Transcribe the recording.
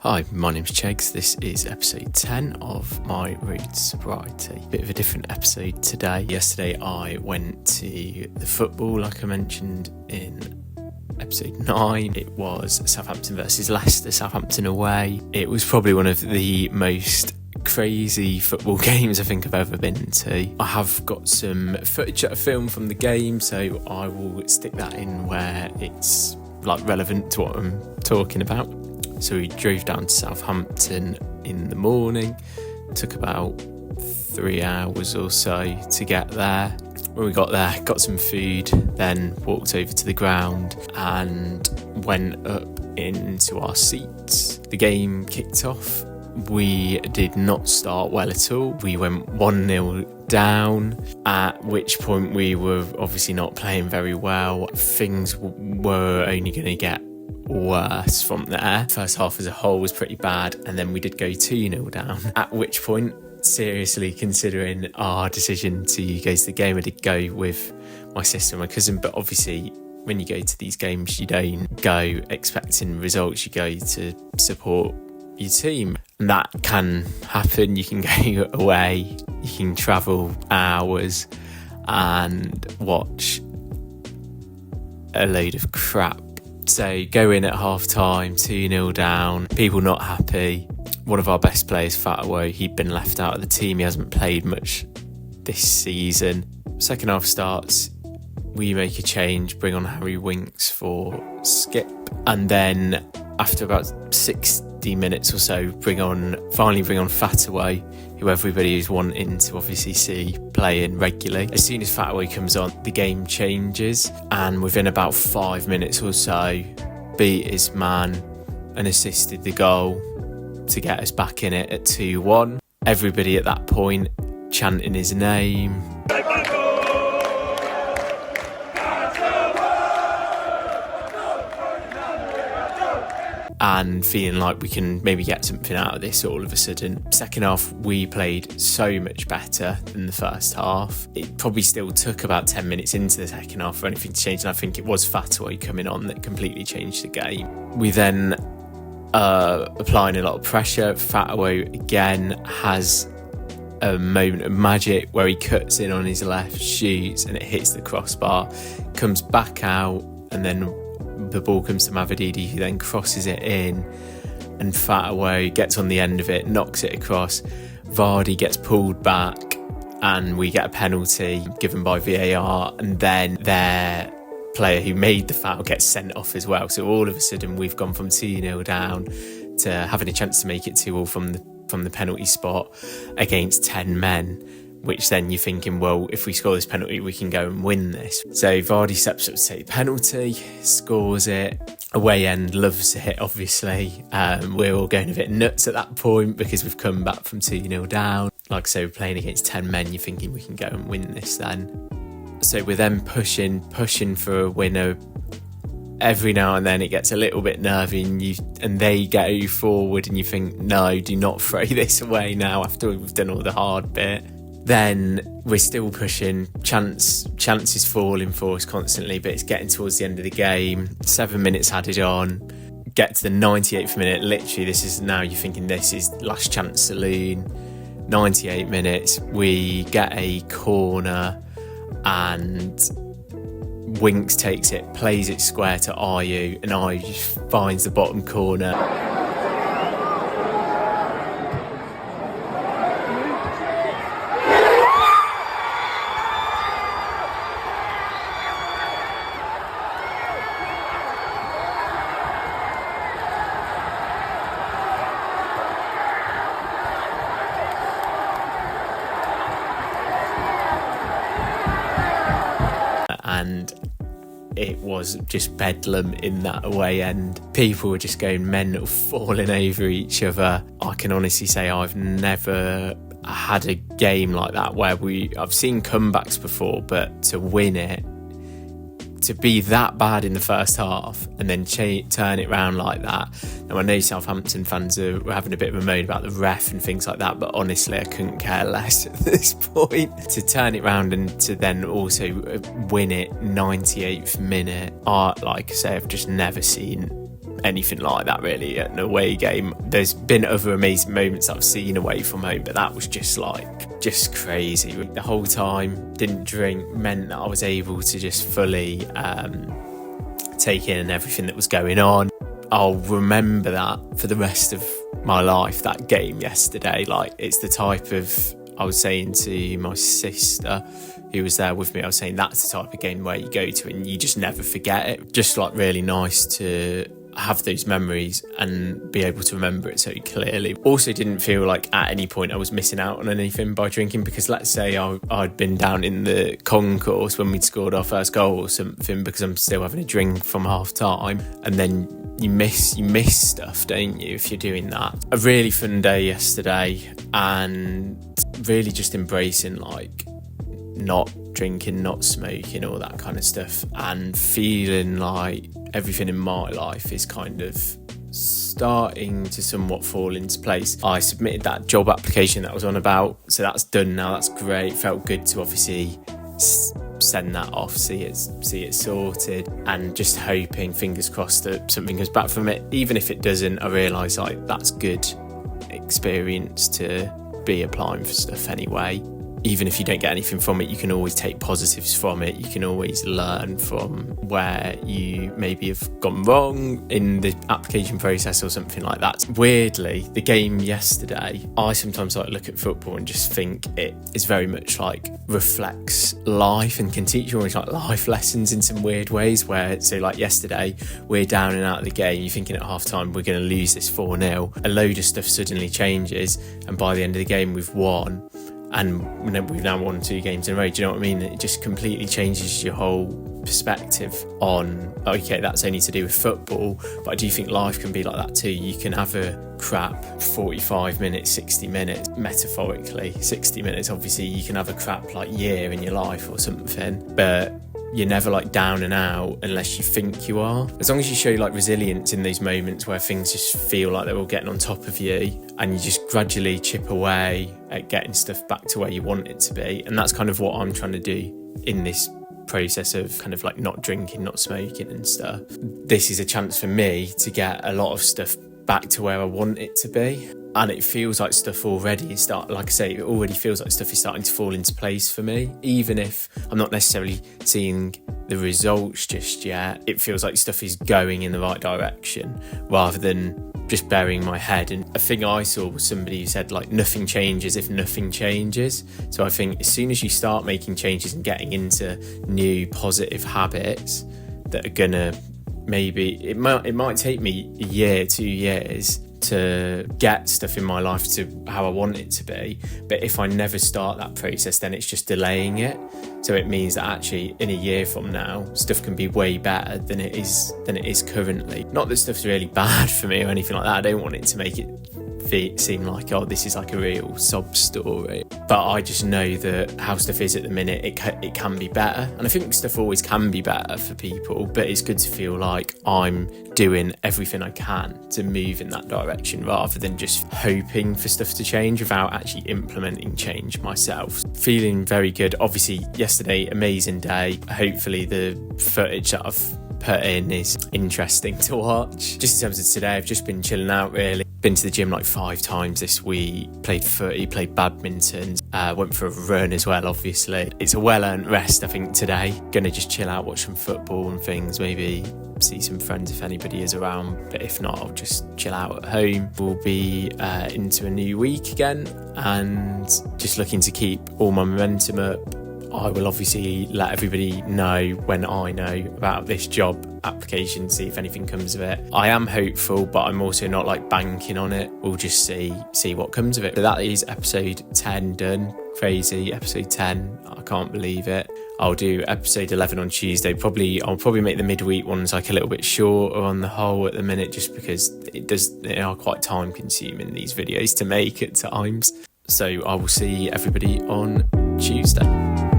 Hi, my name's Chegs. This is episode 10 of my road to sobriety. Bit of a different episode today. Yesterday I went to the football, like I mentioned in episode 9. It was Southampton versus Leicester, Southampton away. It was probably one of the most crazy football games I think I've ever been to. I have got some footage that I filmed from the game, so I will stick that in where it's relevant to what I'm talking about. So we drove down to Southampton in the morning. Took about 3 hours or so to get there. When we got there, got some food, then walked over to the ground and went up into our seats. The game kicked off. We did not start well at all. We went 1-0 down, at which point we were obviously not playing very well. Things were only going to get worse from there. First half as a whole was pretty bad, and then we did go 2-0 down, at which point, seriously considering our decision to go to the game, I did go with my sister and my cousin. But obviously when you go to these games, you don't go expecting results, you go to support your team, and that can happen. You can go away, you can travel hours and watch a load of crap. So go in at half time, 2-0 down, people not happy. One of our best players, Fataway, he'd been left out of the team. He hasn't played much this season. Second half starts, we make a change, bring on Harry Winks for Skip, and then after about 60 minutes or so, finally bring on Fataway, who everybody is wanting to obviously see playing regularly. As soon as Fataway comes on, the game changes, and within about 5 minutes or so, beat his man and assisted the goal to get us back in it at 2-1. Everybody at that point chanting his name. And feeling like we can maybe get something out of this all of a sudden. Second half, we played so much better than the first half. It probably still took about 10 minutes into the second half for anything to change, and I think it was Fataway coming on that completely changed the game. We then applying a lot of pressure. Fataway again has a moment of magic where he cuts in on his left, shoots, and it hits the crossbar, comes back out, and then the ball comes to Mavididi, who then crosses it in, and Fataway gets on the end of it, knocks it across. Vardy gets pulled back, and we get a penalty given by VAR, and then their player who made the foul gets sent off as well. So all of a sudden we've gone from 2-0 down to having a chance to make it 2-2 from the penalty spot against 10 men, which then you're thinking, well, if we score this penalty, we can go and win this. So Vardy steps up to take the penalty, scores it. Away end loves to hit, obviously. We're all going a bit nuts at that point because we've come back from 2-0 down. Like I say, we're playing against 10 men, you're thinking we can go and win this then. So we're then pushing for a winner. Every now and then it gets a little bit nervy, and they go forward and you think, no, do not throw this away now after we've done all the hard bit. Then we're still pushing, chances falling for us constantly, but it's getting towards the end of the game. 7 minutes added on, get to the 98th minute, literally this is now, you're thinking this is last chance saloon. 98 minutes, we get a corner and Winks takes it, plays it square to Ayew, and Ayew just finds the bottom corner. And it was just bedlam in that away end. People were just going mental, falling over each other. I can honestly say I've never had a game like that where I've seen comebacks before, but to win it, to be that bad in the first half and then turn it round like that. Now I know Southampton fans were having a bit of a moan about the ref and things like that, but honestly I couldn't care less at this point. To turn it round and to then also win it 98th minute, like I say, I've just never seen anything like that really at an away game. There's been other amazing moments I've seen away from home, but that was just crazy. The whole time, didn't drink, meant that I was able to just fully take in everything that was going on. I'll remember that for the rest of my life, that game yesterday. It's the type of, I was saying to my sister who was there with me, I was saying that's the type of game where you go to and you just never forget it. Just really nice to have those memories and be able to remember it so clearly. Also didn't feel like at any point I was missing out on anything by drinking, because let's say I'd been down in the concourse when we'd scored our first goal or something, because I'm still having a drink from half time, and then you miss stuff, don't you, if you're doing that. A really fun day yesterday, and really just embracing not drinking, not smoking, all that kind of stuff, and feeling like everything in my life is kind of starting to somewhat fall into place. I submitted that job application that I was on about, so that's done now. That's great. Felt good to obviously send that off, see it sorted, and just hoping, fingers crossed, that something comes back from it. Even if it doesn't, I realise that's good experience to be applying for stuff anyway. Even if you don't get anything from it, you can always take positives from it. You can always learn from where you maybe have gone wrong in the application process or something like that. Weirdly, the game yesterday, I sometimes look at football and just think it is very much reflects life and can teach you almost life lessons in some weird ways, where, so yesterday, we're down and out of the game, you're thinking at half time we're going to lose this 4-0, a load of stuff suddenly changes, and by the end of the game we've won. And we've now won 2 games in a row. Do you know what I mean? It just completely changes your whole perspective on, okay, that's only to do with football, but I do think life can be like that too. You can have a crap 45 minutes, 60 minutes, metaphorically 60 minutes. Obviously, you can have a crap year in your life or something, but you're never down and out unless you think you are. As long as you show resilience in those moments where things just feel like they're all getting on top of you, and you just gradually chip away at getting stuff back to where you want it to be. And that's kind of what I'm trying to do in this process of kind of not drinking, not smoking and stuff. This is a chance for me to get a lot of stuff back to where I want it to be. And it feels like stuff already is it already feels like stuff is starting to fall into place for me. Even if I'm not necessarily seeing the results just yet, it feels like stuff is going in the right direction rather than just burying my head. And a thing I saw was somebody who said nothing changes if nothing changes. So I think as soon as you start making changes and getting into new positive habits that are gonna, maybe it might take me a year, 2 years to get stuff in my life to how I want it to be, but if I never start that process, then it's just delaying it. So it means that actually in a year from now, stuff can be way better than it is currently. Not that stuff's really bad for me or anything like that. I don't want it to make it seem like, oh, this is a real sob story, but I just know that how stuff is at the minute, it can be better. And I think stuff always can be better for people, but it's good to feel like I'm doing everything I can to move in that direction rather than just hoping for stuff to change without actually implementing change myself. Feeling very good. Obviously yesterday, amazing day. Hopefully the footage that I've put in is interesting to watch. Just in terms of today, I've just been chilling out really. Been to the gym 5 times this week, played footy, played badminton, went for a run as well, obviously. It's a well-earned rest, I think, today. Gonna just chill out, watch some football and things, maybe see some friends if anybody is around, but if not, I'll just chill out at home. We'll be into a new week again, and just looking to keep all my momentum up. I will obviously let everybody know when I know about this job application, see if anything comes of it. I am hopeful, but I'm also not banking on it. We'll just see what comes of it. But that is episode 10 done. Crazy, episode 10. I can't believe it. I'll do episode 11 on Tuesday. I'll probably make the midweek ones a little bit shorter on the whole at the minute, just because they are quite time consuming, these videos to make at times. So I will see everybody on Tuesday.